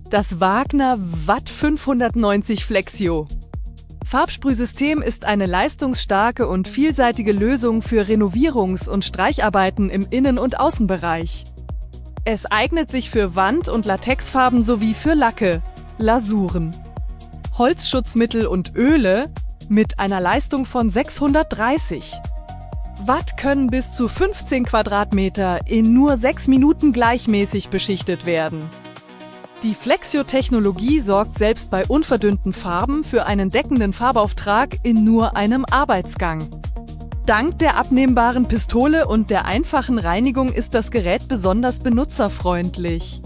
Das Wagner Watt 590 Flexio. Farbsprühsystem ist eine leistungsstarke und vielseitige Lösung für Renovierungs- und Streicharbeiten im Innen- und Außenbereich. Es eignet sich für Wand- und Latexfarben sowie für Lacke, Lasuren, Holzschutzmittel und Öle mit einer Leistung von 630 Watt können bis zu 15 Quadratmeter in nur 6 Minuten gleichmäßig beschichtet werden. Die Flexio-Technologie sorgt selbst bei unverdünnten Farben für einen deckenden Farbauftrag in nur einem Arbeitsgang. Dank der abnehmbaren Pistole und der einfachen Reinigung ist das Gerät besonders benutzerfreundlich.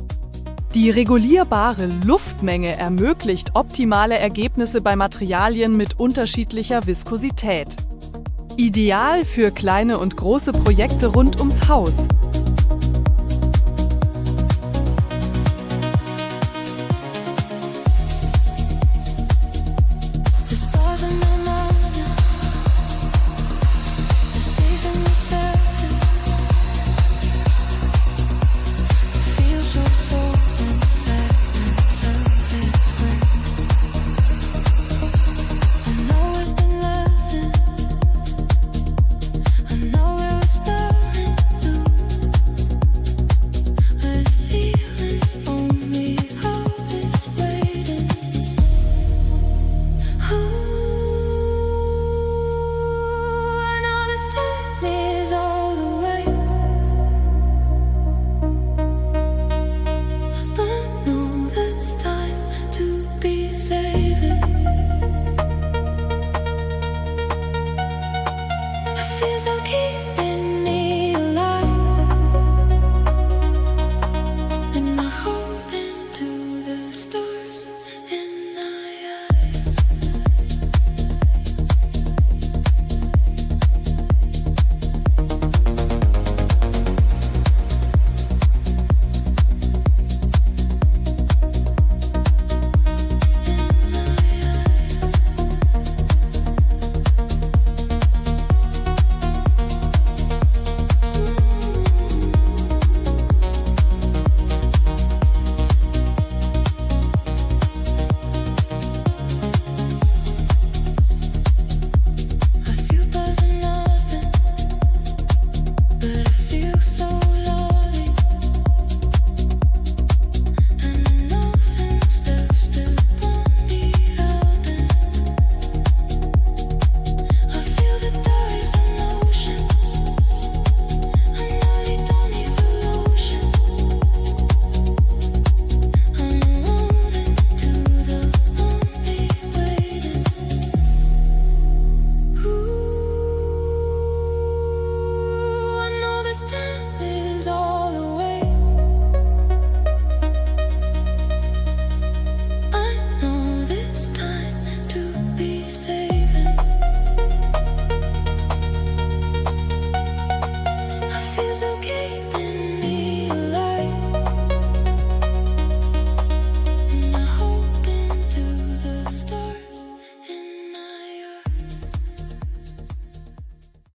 Die regulierbare Luftmenge ermöglicht optimale Ergebnisse bei Materialien mit unterschiedlicher Viskosität. Ideal für kleine und große Projekte rund ums Haus.